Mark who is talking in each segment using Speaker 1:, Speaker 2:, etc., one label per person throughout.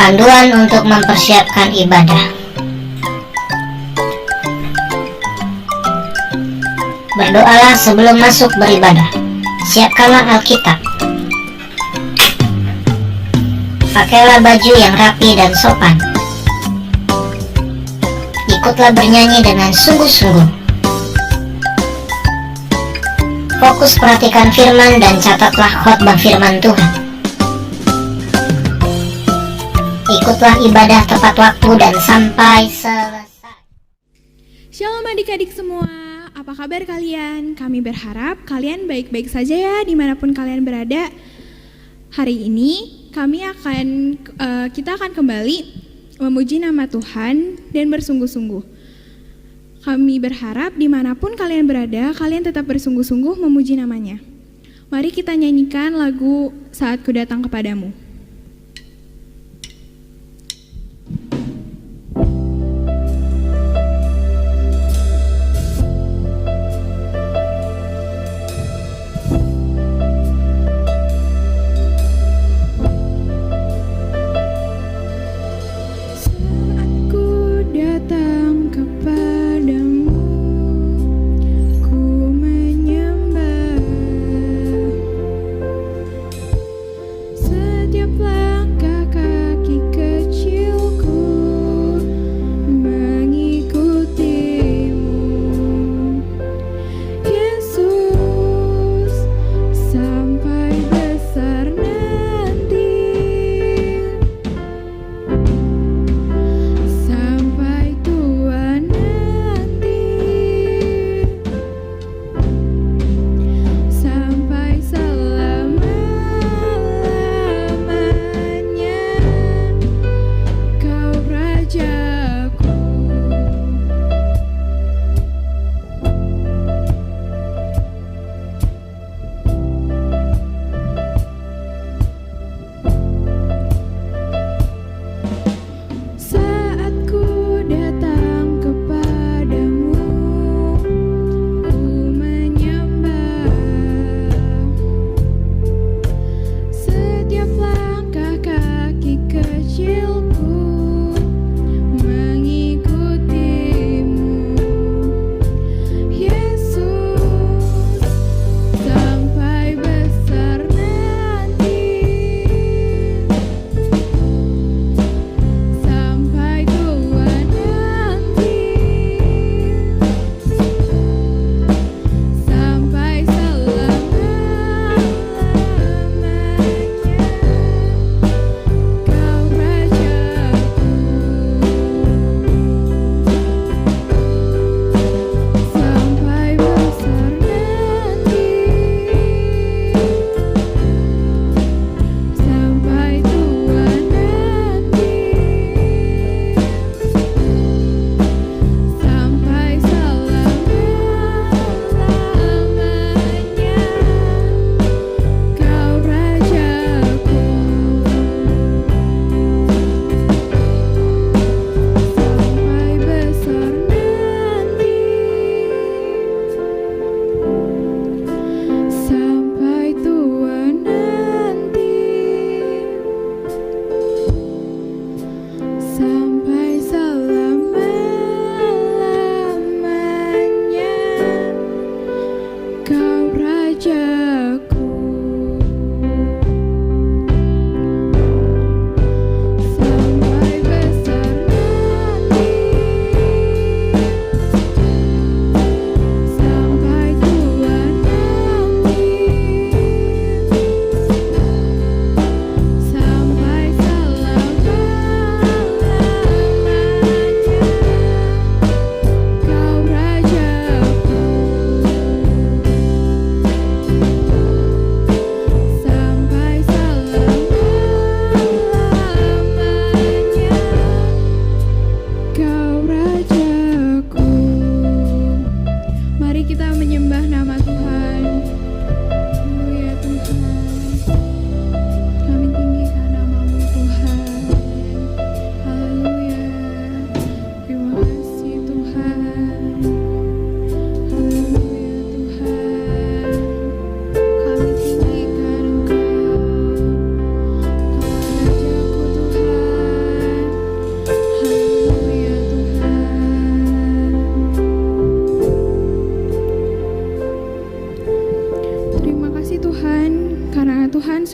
Speaker 1: Panduan untuk mempersiapkan ibadah. Berdoalah sebelum masuk beribadah. Siapkanlah Alkitab. Pakailah baju yang rapi dan sopan. Ikutlah bernyanyi dengan sungguh-sungguh. Fokus perhatikan firman dan catatlah khotbah firman Tuhan. Ikutlah ibadah tepat waktu dan sampai selesai.
Speaker 2: Shalom adik-adik semua, apa kabar kalian? Kami berharap kalian baik-baik saja ya dimanapun kalian berada. Hari ini kita akan kembali memuji nama Tuhan dan bersungguh-sungguh. Kami berharap dimanapun kalian berada, kalian tetap bersungguh-sungguh memuji namanya. Mari kita nyanyikan lagu Saat Ku Datang Kepadamu.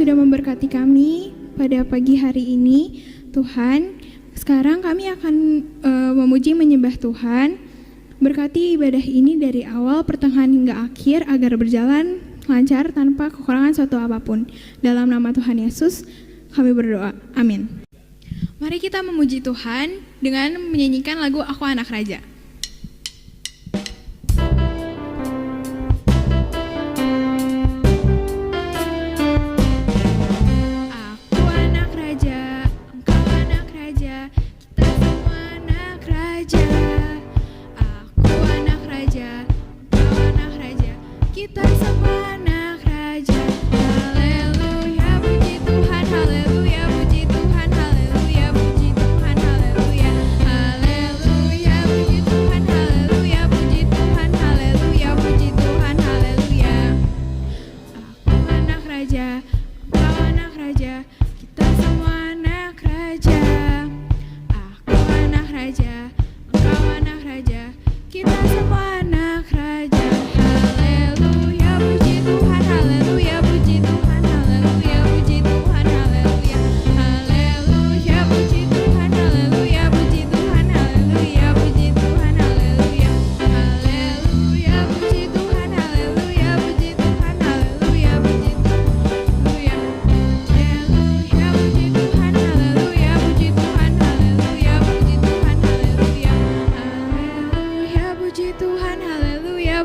Speaker 2: sudah memberkati kami pada pagi hari ini. Tuhan, sekarang kami akan memuji menyembah Tuhan. Berkati ibadah ini dari awal, pertengahan hingga akhir agar berjalan lancar tanpa kekurangan suatu apapun. Dalam nama Tuhan Yesus kami berdoa. Amin. Mari kita memuji Tuhan dengan menyanyikan lagu Aku Anak Raja. Kita semua anak raja. Haleluya, puji Tuhan. Haleluya, puji Tuhan. Haleluya, puji Tuhan. Haleluya. Haleluya, puji Tuhan. Haleluya, puji Tuhan. Haleluya, puji Tuhan. Haleluya. Aku anak raja, engkau anak raja. Kita semua anak raja. Aku anak raja, engkau anak raja. Kita semua anak raja.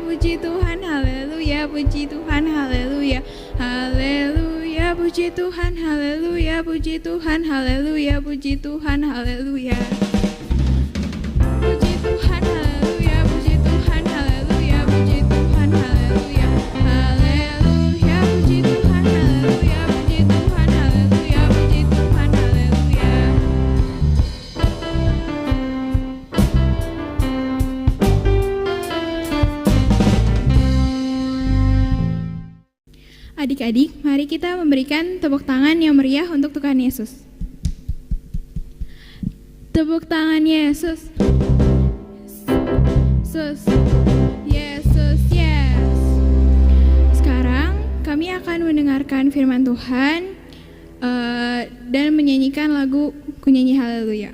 Speaker 2: Puji Tuhan, haleluya, puji Tuhan, haleluya, haleluya, puji Tuhan, haleluya, puji Tuhan, haleluya, puji Tuhan, haleluya, puji Tuhan, haleluya, puji Tuhan, haleluya, puji Tuhan, haleluya, haleluya, puji Tuhan, haleluya, puji Tuhan, haleluya, puji Tuhan, haleluya. Adik-adik, mari kita memberikan tepuk tangan yang meriah untuk Tuhan Yesus. Tepuk tangan Yesus. Yesus, Yesus, yes. Sekarang kami akan mendengarkan firman Tuhan dan menyanyikan lagu Kunyanyi Haleluya.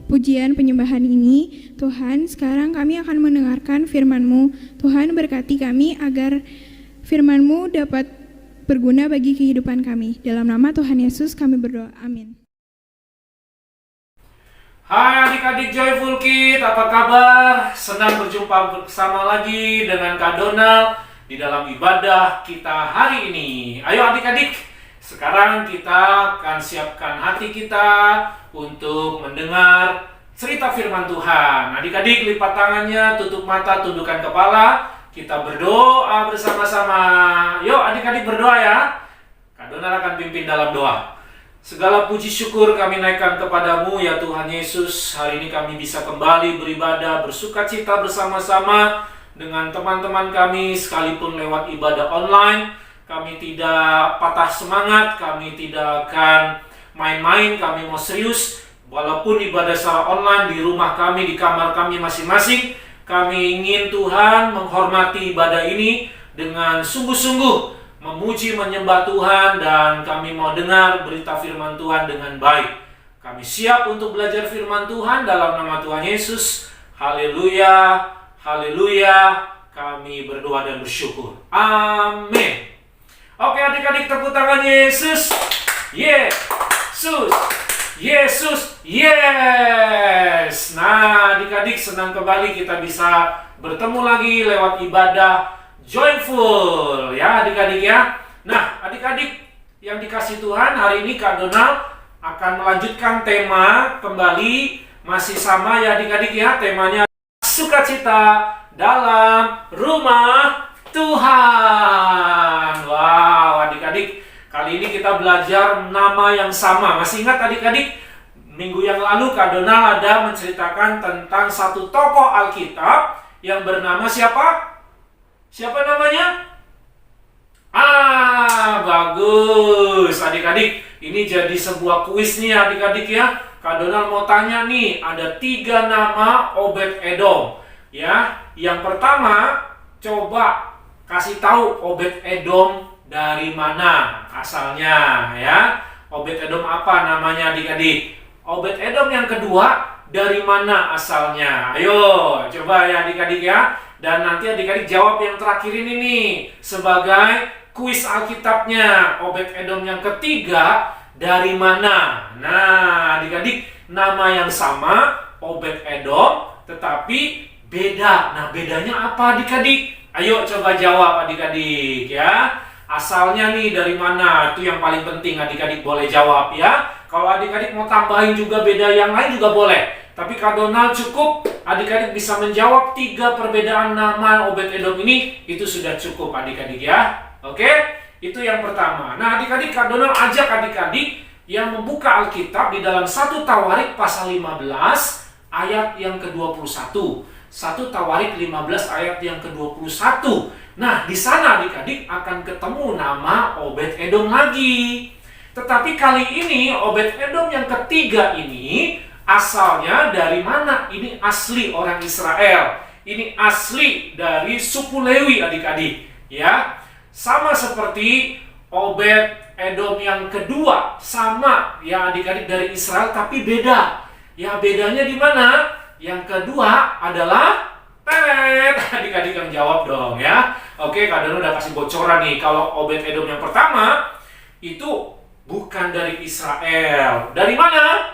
Speaker 2: pujian penyembahan ini. Tuhan, sekarang kami akan mendengarkan firman-Mu. Tuhan, berkati kami agar firman-Mu dapat berguna bagi kehidupan kami. Dalam nama Tuhan Yesus kami berdoa. Amin.
Speaker 3: Hai adik-adik Joyful Kid, apa kabar? Senang berjumpa bersama lagi dengan Kak Donald di dalam ibadah kita hari ini. Ayo adik-adik, sekarang kita akan siapkan hati kita untuk mendengar cerita firman Tuhan. Adik-adik lipat tangannya, tutup mata, tundukkan kepala. Kita berdoa bersama-sama. Yuk adik-adik berdoa ya. Kak Donald akan pimpin dalam doa. Segala puji syukur kami naikkan kepadamu ya Tuhan Yesus. Hari ini kami bisa kembali beribadah, bersukacita bersama-sama dengan teman-teman kami sekalipun lewat ibadah online. Kami tidak patah semangat, kami tidak akan main-main, kami mau serius. Walaupun ibadah secara online di rumah kami, di kamar kami masing-masing, kami ingin Tuhan menghormati ibadah ini dengan sungguh-sungguh memuji, menyembah Tuhan, dan kami mau dengar berita firman Tuhan dengan baik. Kami siap untuk belajar firman Tuhan dalam nama Tuhan Yesus. Haleluya, haleluya. Kami berdoa dan bersyukur. Amin. Oke adik-adik, tepuk tangan Yesus. Yesus, Yesus, yes. Nah adik-adik, senang kembali kita bisa bertemu lagi lewat ibadah Joyful ya adik-adik ya. Nah adik-adik yang dikasih Tuhan, hari ini Kak Donald akan melanjutkan tema kembali. Masih sama ya adik-adik ya, temanya sukacita dalam rumah Tuhan. Wow adik-adik, kali ini kita belajar nama yang sama. Masih ingat adik-adik, minggu yang lalu Kak Donald ada menceritakan tentang satu tokoh Alkitab yang bernama siapa? Siapa namanya? Bagus adik-adik. Ini jadi sebuah kuis nih adik-adik ya. Kak Donald mau tanya nih, ada 3 nama Obed-Edom. Ya, yang pertama coba kasih tahu Obed-Edom dari mana asalnya ya. Obed-Edom apa namanya adik-adik? Obed-Edom yang kedua dari mana asalnya? Ayo coba ya adik-adik ya. Dan nanti adik-adik jawab yang terakhir ini nih sebagai kuis Alkitabnya. Obed-Edom yang ketiga dari mana? Nah adik-adik, nama yang sama Obed-Edom tetapi beda. Nah bedanya apa adik-adik? Ayo coba jawab adik-adik ya. Asalnya nih dari mana? Itu yang paling penting adik-adik boleh jawab ya. Kalau adik-adik mau tambahin juga beda yang lain juga boleh. Tapi Kak Donald cukup adik-adik bisa menjawab 3 perbedaan nama Obed-Edom ini, itu sudah cukup adik-adik ya. Oke, itu yang pertama. Nah adik-adik, Kak Donald ajak adik-adik yang membuka Alkitab di dalam 1 Tawarik pasal 15 ayat yang ke-21. 1 Tawarik 15 ayat yang ke-21. Nah di sana adik-adik akan ketemu nama Obed-Edom lagi. Tetapi kali ini Obed-Edom yang ketiga ini asalnya dari mana? Ini asli orang Israel. Ini asli dari suku Lewi adik-adik ya. Sama seperti Obed-Edom yang kedua, sama ya adik-adik dari Israel tapi beda. Ya bedanya di mana? Yang kedua adalah adik-adik yang jawab dong ya. Oke, Kak Donald udah kasih bocoran nih. Kalau Obed-Edom yang pertama itu bukan dari Israel. Dari mana?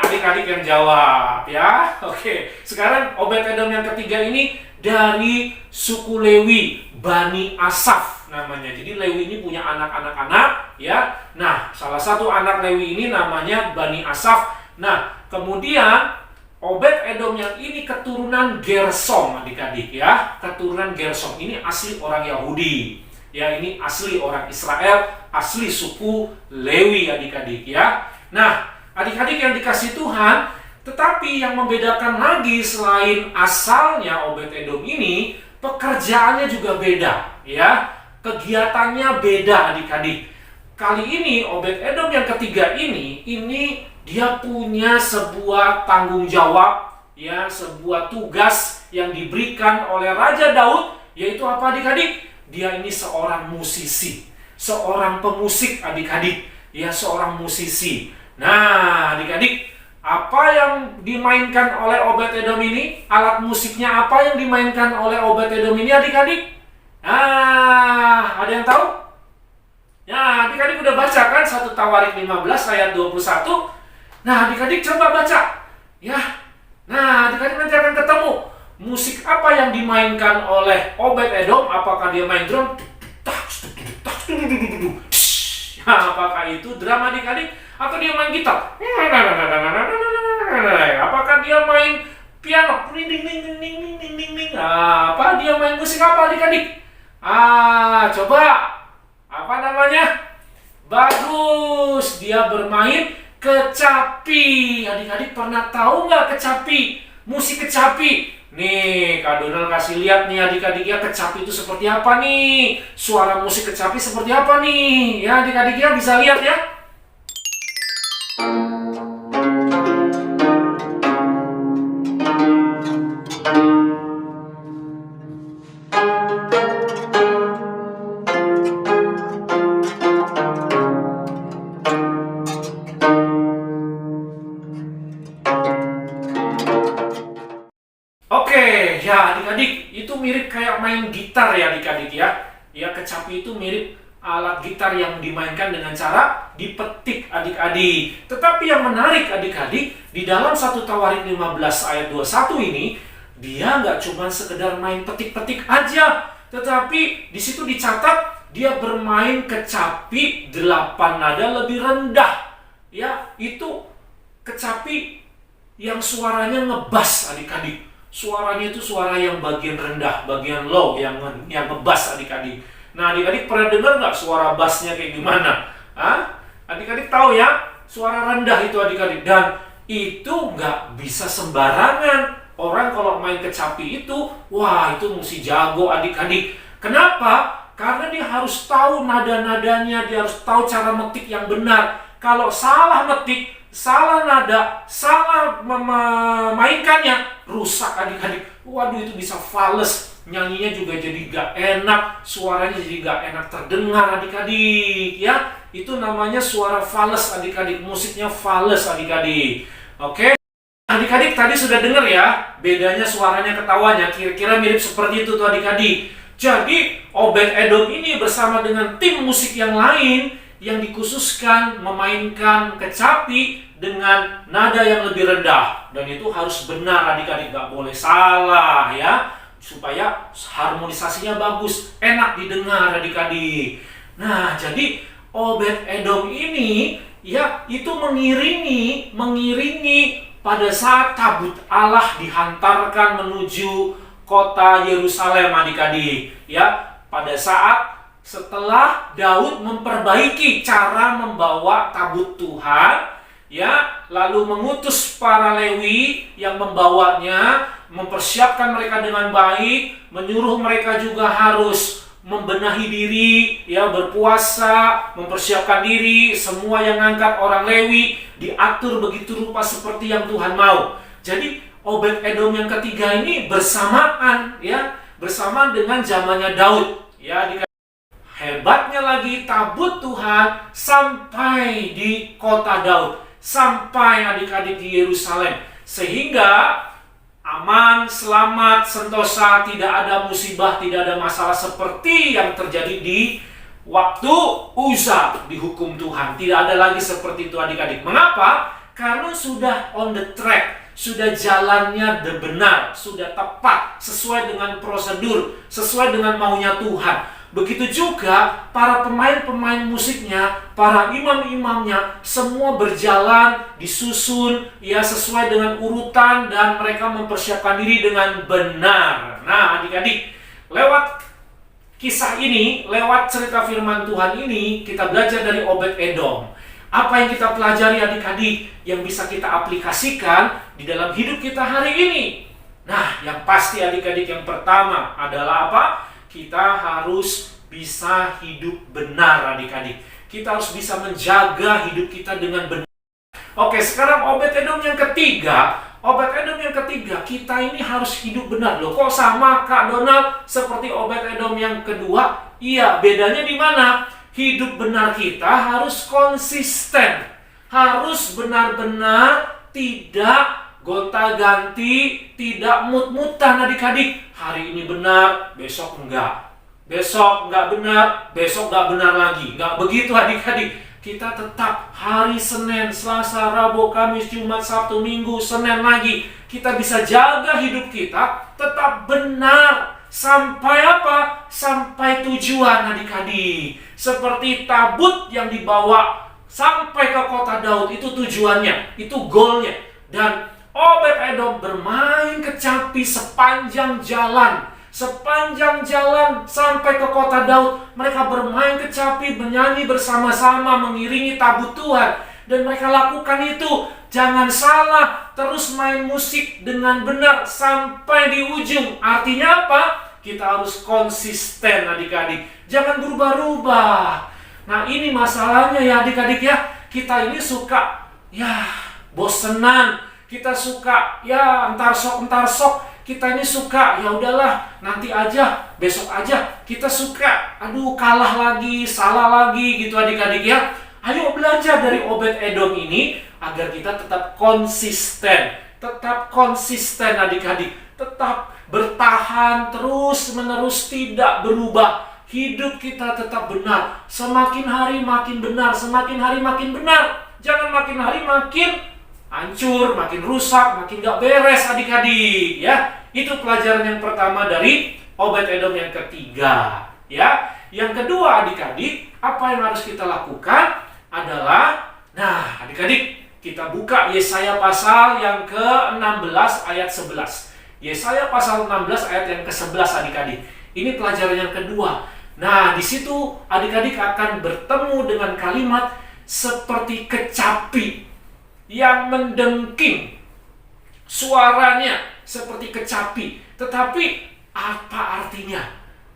Speaker 3: Adik-adik yang jawab ya. Oke, sekarang Obed-Edom yang ketiga ini dari suku Lewi, Bani Asaf namanya. Jadi Lewi ini punya anak-anak ya. Nah, salah satu anak Lewi ini namanya Bani Asaf. Nah, kemudian Obed-Edom yang ini keturunan Gersom adik-adik ya. Keturunan Gersom ini asli orang Yahudi. Ya, ini asli orang Israel, asli suku Lewi adik-adik ya. Nah, adik-adik yang dikasih Tuhan, tetapi yang membedakan lagi selain asalnya Obed-Edom ini, pekerjaannya juga beda ya. Kegiatannya beda adik-adik. Kali ini Obed-Edom yang ketiga ini dia punya sebuah tanggung jawab ya, sebuah tugas yang diberikan oleh Raja Daud, yaitu apa adik-adik? Dia ini seorang musisi, seorang pemusik adik-adik, ya seorang musisi. Nah adik-adik, Apa yang dimainkan oleh Obed-Edom ini? Alat musiknya apa yang dimainkan oleh Obed-Edom ini adik-adik? Ada yang tahu? Ya, adik-adik udah baca kan 1 Tawarik 15 ayat 21? Nah, adik-adik coba baca. Ya. Nah, adik-adik nanti akan ketemu musik apa yang dimainkan oleh Obed-Edom. Apakah dia main drum? Apakah itu drum adik-adik? Atau dia main gitar? Apakah dia main piano? Apa dia main musik apa adik-adik? Coba. Apa namanya? Bagus. Dia bermain kecapi. Adik-adik pernah tahu nggak kecapi? Musik kecapi. Nih, Kak Donald kasih lihat nih adik-adik ya, kecapi itu seperti apa nih? Suara musik kecapi seperti apa nih? Ya, adik-adik ya bisa lihat ya. Oke, ya adik-adik, itu mirip kayak main gitar ya adik-adik ya. Ya, kecapi itu mirip alat gitar yang dimainkan dengan cara dipetik adik-adik. Tetapi yang menarik adik-adik, di dalam 1 Tawarik 15 ayat 21 ini, dia nggak cuma sekedar main petik-petik aja. Tetapi di situ dicatat, dia bermain kecapi 8 nada lebih rendah. Ya, itu kecapi yang suaranya ngebas adik-adik. Suaranya itu suara yang bagian rendah, bagian low, yang ngebas adik-adik. Nah, adik-adik pernah dengar nggak suara bassnya kayak gimana? Adik-adik tahu ya, suara rendah itu adik-adik. Dan itu nggak bisa sembarangan. Orang kalau main kecapi itu, wah itu mesti jago adik-adik. Kenapa? Karena dia harus tahu nada-nadanya, dia harus tahu cara metik yang benar. Kalau salah metik, salah nada, salah memainkannya, rusak adik-adik. Waduh, itu bisa fales. Nyanyinya juga jadi gak enak, suaranya jadi gak enak terdengar adik-adik. Ya, itu namanya suara fales adik-adik. Musiknya fales adik-adik. Oke. Adik-adik tadi sudah dengar ya, bedanya suaranya ketawanya. Kira-kira mirip seperti itu tuh adik-adik. Jadi, Obed-Edom ini bersama dengan tim musik yang lain yang dikhususkan memainkan kecapi dengan nada yang lebih rendah. Dan itu harus benar adik-adik, gak boleh salah ya, supaya harmonisasinya bagus, enak didengar adik-adik. Nah, jadi Obed-Edom ini ya itu mengiringi pada saat tabut Allah dihantarkan menuju kota Yerusalem adik-adik. Ya, pada saat setelah Daud memperbaiki cara membawa tabut Tuhan, ya, lalu mengutus para Lewi yang membawanya, mempersiapkan mereka dengan baik, menyuruh mereka juga harus membenahi diri, ya, berpuasa, mempersiapkan diri, semua yang ngangkat orang Lewi diatur begitu rupa seperti yang Tuhan mau. Jadi Obed-Edom yang ketiga ini bersamaan, ya, bersamaan dengan zamannya Daud, ya. Hebatnya lagi, tabut Tuhan sampai di kota Daud, sampai adik-adik di Yerusalem, sehingga aman, selamat, sentosa, tidak ada musibah, tidak ada masalah seperti yang terjadi di waktu Uza dihukum Tuhan. Tidak ada lagi seperti itu adik-adik. Mengapa? Karena sudah on the track, sudah jalannya benar, sudah tepat, sesuai dengan prosedur, sesuai dengan maunya Tuhan. Begitu juga para pemain-pemain musiknya, para imam-imamnya, semua berjalan, disusun, ya, sesuai dengan urutan, dan mereka mempersiapkan diri dengan benar. Nah, adik-adik, lewat kisah ini, lewat cerita firman Tuhan ini, kita belajar dari Obed-Edom. Apa yang kita pelajari adik-adik yang bisa kita aplikasikan di dalam hidup kita hari ini? Nah, yang pasti adik-adik, yang pertama adalah apa? Kita harus bisa hidup benar adik-adik. Kita harus bisa menjaga hidup kita dengan benar. Oke, sekarang Obed-Edom yang ketiga. Obed-Edom yang ketiga, kita ini harus hidup benar. Loh, kok sama Kak Donald seperti Obed-Edom yang kedua? Iya, bedanya di mana? Hidup benar kita harus konsisten. Harus benar-benar tidak gonta-ganti, tidak mut-mutan adik-adik. Hari ini benar, besok enggak. Besok enggak benar, besok enggak benar lagi. Enggak begitu adik-adik. Kita tetap hari Senin, Selasa, Rabu, Kamis, Jumat, Sabtu, Minggu, Senin lagi. Kita bisa jaga hidup kita tetap benar. Sampai apa? Sampai tujuan adik-adik. Seperti tabut yang dibawa sampai ke kota Daud, itu tujuannya, itu goalnya. Dan Obed-Edom bermain kecapi sepanjang jalan. Sepanjang jalan sampai ke kota Daud, mereka bermain kecapi, menyanyi bersama-sama, mengiringi tabut Tuhan. Dan mereka lakukan itu, jangan salah, terus main musik dengan benar sampai di ujung. Artinya apa? Kita harus konsisten adik-adik. Jangan berubah-ubah. Nah ini masalahnya ya adik-adik ya. Kita ini suka bosenan. Kita suka entar sok. Kita ini suka ya udahlah nanti aja, besok aja. Kita suka kalah lagi, salah lagi gitu adik-adik ya. Ayo belajar dari Obed-Edom ini agar kita tetap konsisten. Tetap konsisten adik-adik. Tetap bertahan terus-menerus, tidak berubah. Hidup kita tetap benar. Semakin hari makin benar, semakin hari makin benar. Jangan makin hari makin hancur, makin rusak, makin gak beres adik-adik ya. Itu pelajaran yang pertama dari Obed-Edom yang ketiga ya. Yang kedua adik-adik, apa yang harus kita lakukan adalah, adik-adik, kita buka Yesaya pasal yang ke-16 ayat 11. Yesaya pasal 16 ayat yang ke-11 adik-adik. Ini pelajaran yang kedua. Nah, di situ adik-adik akan bertemu dengan kalimat seperti kecapi yang mendengking. Suaranya seperti kecapi. Tetapi apa artinya?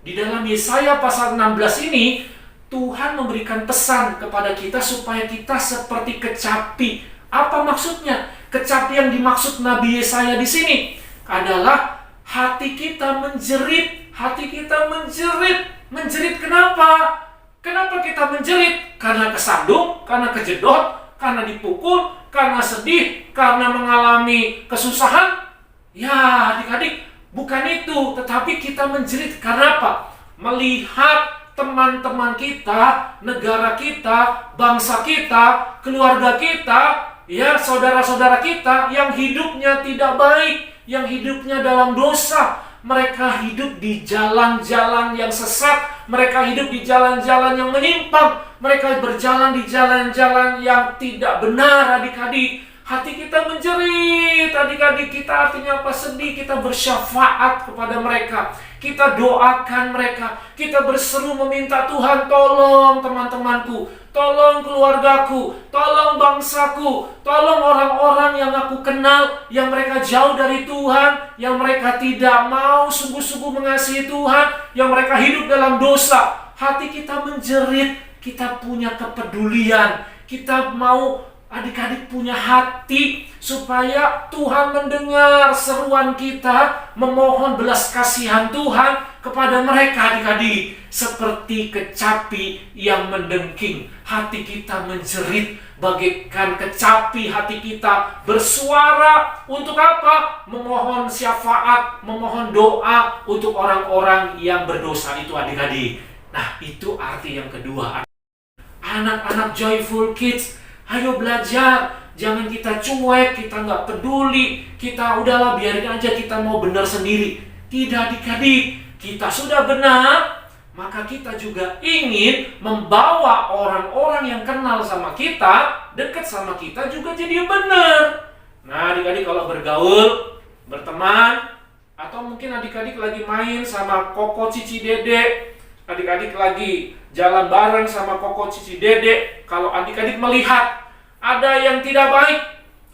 Speaker 3: Di dalam Yesaya pasal 16 ini, Tuhan memberikan pesan kepada kita supaya kita seperti kecapi. Apa maksudnya? Kecapi yang dimaksud Nabi Yesaya di sini adalah hati kita menjerit. Hati kita menjerit. Menjerit kenapa? Kenapa kita menjerit? Karena kesandung, karena kejedot, karena dipukul, karena sedih, karena mengalami kesusahan. Ya adik-adik, bukan itu. Tetapi kita menjerit karena apa? Melihat teman-teman kita, negara kita, bangsa kita, keluarga kita, ya saudara-saudara kita yang hidupnya tidak baik, yang hidupnya dalam dosa. Mereka hidup di jalan-jalan yang sesat. Mereka hidup di jalan-jalan yang menyimpang. Mereka berjalan di jalan-jalan yang tidak benar adik-adik. Hati kita menjerit adik-adik. Kita artinya apa? Sedih. Kita bersyafaat kepada mereka. Kita doakan mereka. Kita berseru meminta Tuhan, tolong teman-temanku, tolong keluargaku, tolong bangsaku, tolong orang-orang yang aku kenal, yang mereka jauh dari Tuhan, yang mereka tidak mau sungguh-sungguh mengasihi Tuhan, yang mereka hidup dalam dosa. Hati kita menjerit, kita punya kepedulian, kita mau adik-adik punya hati supaya Tuhan mendengar seruan kita, memohon belas kasihan Tuhan kepada mereka adik-adik. Seperti kecapi yang mendengking, hati kita menjerit bagaikan kecapi. Hati kita bersuara untuk apa? Memohon syafaat, memohon doa untuk orang-orang yang berdosa itu adik-adik. Nah itu arti yang kedua. Anak-anak Joyful Kids, ayo belajar. Jangan kita cuek, kita nggak peduli, kita udahlah biarin aja, kita mau benar sendiri. Tidak adik-adik, kita sudah benar, maka kita juga ingin membawa orang-orang yang kenal sama kita, dekat sama kita juga jadi benar. Nah adik-adik kalau bergaul, berteman, atau mungkin adik-adik lagi main sama Koko Cici Dede, adik-adik lagi jalan bareng sama Koko Cici Dede, kalau adik-adik melihat ada yang tidak baik,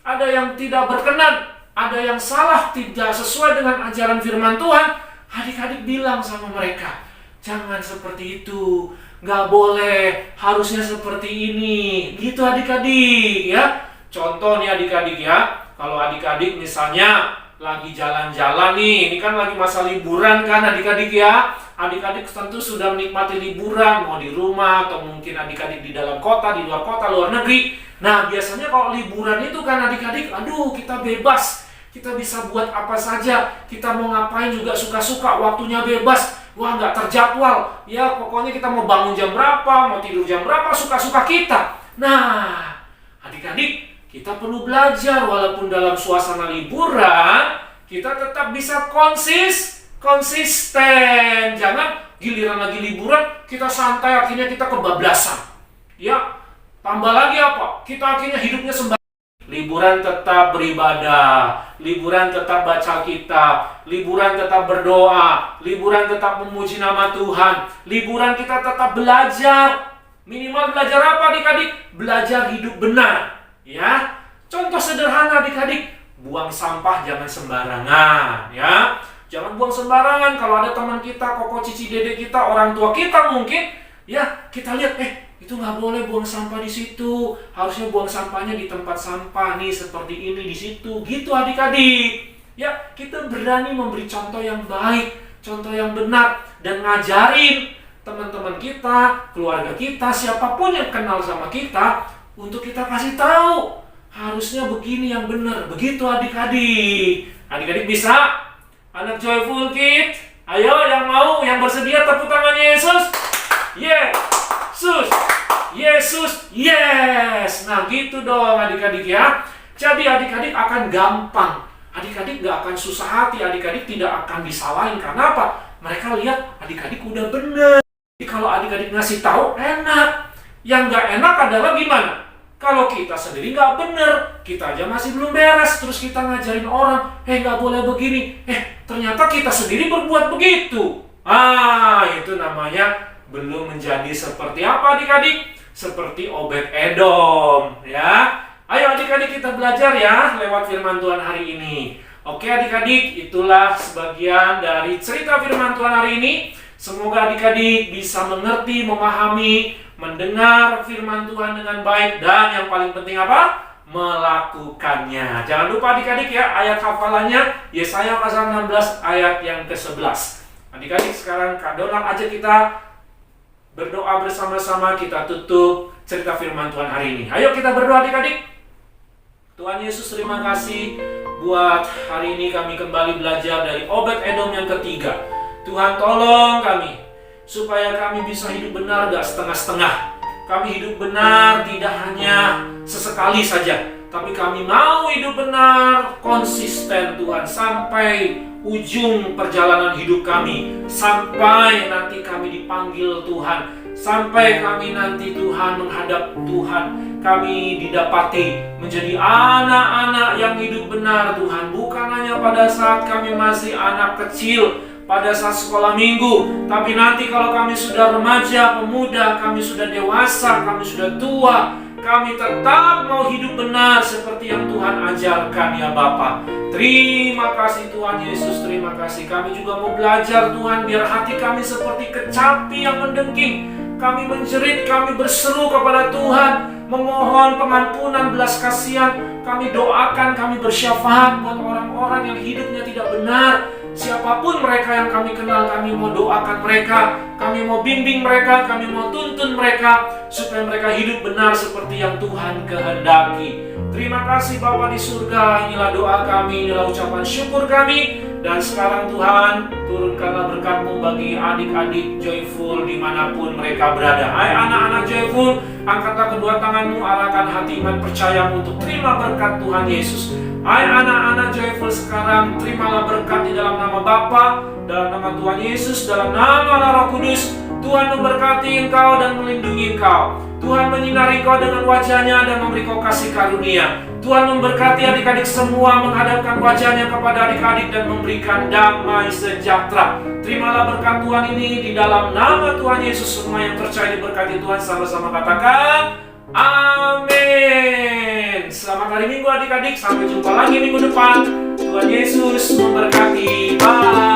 Speaker 3: ada yang tidak berkenan, ada yang salah, tidak sesuai dengan ajaran firman Tuhan, adik-adik bilang sama mereka, jangan seperti itu, nggak boleh, harusnya seperti ini, gitu adik-adik ya. Contoh nih adik-adik ya, kalau adik-adik misalnya lagi jalan-jalan nih, ini kan lagi masa liburan kan adik-adik ya, adik-adik tentu sudah menikmati liburan, mau di rumah atau mungkin adik-adik di dalam kota, di luar kota, luar negeri. Nah, biasanya kalau liburan itu kan adik-adik, aduh kita bebas. Kita bisa buat apa saja, kita mau ngapain juga suka-suka, waktunya bebas. Wah, nggak terjadwal. Ya, pokoknya kita mau bangun jam berapa, mau tidur jam berapa, suka-suka kita. Nah, adik-adik, kita perlu belajar walaupun dalam suasana liburan, kita tetap bisa konsisten. Jangan giliran lagi liburan, kita santai, akhirnya kita kebablasan. Ya, tambah lagi apa? Kita akhirnya hidupnya sembarangan. Liburan tetap beribadah, liburan tetap baca kitab, liburan tetap berdoa, liburan tetap memuji nama Tuhan, liburan kita tetap belajar. Minimal belajar apa adik-adik? Belajar hidup benar. Ya, contoh sederhana adik-adik, buang sampah jangan sembarangan. Ya, jangan buang sembarangan. Kalau ada teman kita, koko, cici, dede kita, orang tua kita mungkin, ya kita lihat, itu nggak boleh buang sampah di situ. Harusnya buang sampahnya di tempat sampah nih, seperti ini di situ. Gitu adik-adik. Ya, kita berani memberi contoh yang baik, contoh yang benar, dan ngajarin teman-teman kita, keluarga kita, siapapun yang kenal sama kita, untuk kita kasih tahu harusnya begini yang benar. Begitu adik-adik. Adik-adik bisa? Anak Joyful Kid, ayo yang mau, yang bersedia tepuk tangannya Yesus. Yesus, yes. Nah gitu dong adik-adik ya. Jadi adik-adik akan gampang. Adik-adik gak akan susah hati. Adik-adik tidak akan disalahin. Karena apa? Mereka lihat adik-adik udah bener. Jadi kalau adik-adik ngasih tahu enak. Yang gak enak adalah gimana? Kalau kita sendiri gak bener, kita aja masih belum beres, terus kita ngajarin orang, gak boleh begini. Ternyata kita sendiri berbuat begitu. Itu namanya belum menjadi seperti apa adik-adik? Seperti Obed-Edom, ya. Ayo adik-adik kita belajar ya lewat firman Tuhan hari ini. Oke adik-adik, itulah sebagian dari cerita firman Tuhan hari ini. Semoga adik-adik bisa mengerti, memahami, mendengar firman Tuhan dengan baik, dan yang paling penting apa? Melakukannya. Jangan lupa adik-adik ya, ayat hafalannya Yesaya pasal 16 ayat yang ke-11. Adik-adik sekarang Kak Donald ajak kita berdoa bersama-sama, kita tutup cerita firman Tuhan hari ini. Ayo kita berdoa adik-adik. Tuhan Yesus, terima kasih buat hari ini kami kembali belajar dari Obed-Edom yang ketiga. Tuhan tolong kami supaya kami bisa hidup benar, gak setengah-setengah. Kami hidup benar tidak hanya sesekali saja, tapi kami mau hidup benar, konsisten Tuhan, sampai ujung perjalanan hidup kami, sampai nanti kami dipanggil Tuhan, sampai kami nanti Tuhan menghadap Tuhan, kami didapati menjadi anak-anak yang hidup benar Tuhan. Bukan hanya pada saat kami masih anak kecil, pada saat sekolah minggu, tapi nanti kalau kami sudah remaja, pemuda, kami sudah dewasa, kami sudah tua, kami tetap mau hidup benar seperti yang Tuhan ajarkan ya Bapa. Terima kasih Tuhan Yesus, terima kasih. Kami juga mau belajar Tuhan, biar hati kami seperti kecapi yang mendengking. Kami menjerit, kami berseru kepada Tuhan, memohon pengampunan, belas kasihan. Kami doakan, kami bersyafaat buat orang-orang yang hidupnya tidak benar. Siapapun mereka yang kami kenal, kami mau doakan mereka, kami mau bimbing mereka, kami mau tuntun mereka, supaya mereka hidup benar seperti yang Tuhan kehendaki. Terima kasih Bapa di surga, inilah doa kami, inilah ucapan syukur kami. Dan sekarang Tuhan, turunkanlah berkat-Mu bagi adik-adik Joyful dimanapun mereka berada. Hai anak-anak Joyful, angkatlah kedua tangan-Mu, arahkan hati iman percayamu untuk terima berkat Tuhan Yesus. Hai anak-anak Joyful, sekarang terimalah berkat di dalam nama Bapa, dalam nama Tuhan Yesus, dalam nama Roh Kudus. Tuhan memberkati engkau dan melindungi engkau. Tuhan menyinari engkau dengan wajahnya dan memberi kau kasih karunia. Tuhan memberkati adik-adik semua, menghadapkan wajahnya kepada adik-adik dan memberikan damai sejahtera. Terimalah berkat Tuhan ini di dalam nama Tuhan Yesus. Semua yang percaya diberkati Tuhan, sama-sama katakan amin. Selamat hari Minggu adik-adik, sampai jumpa lagi minggu depan. Tuhan Yesus memberkati. Bye.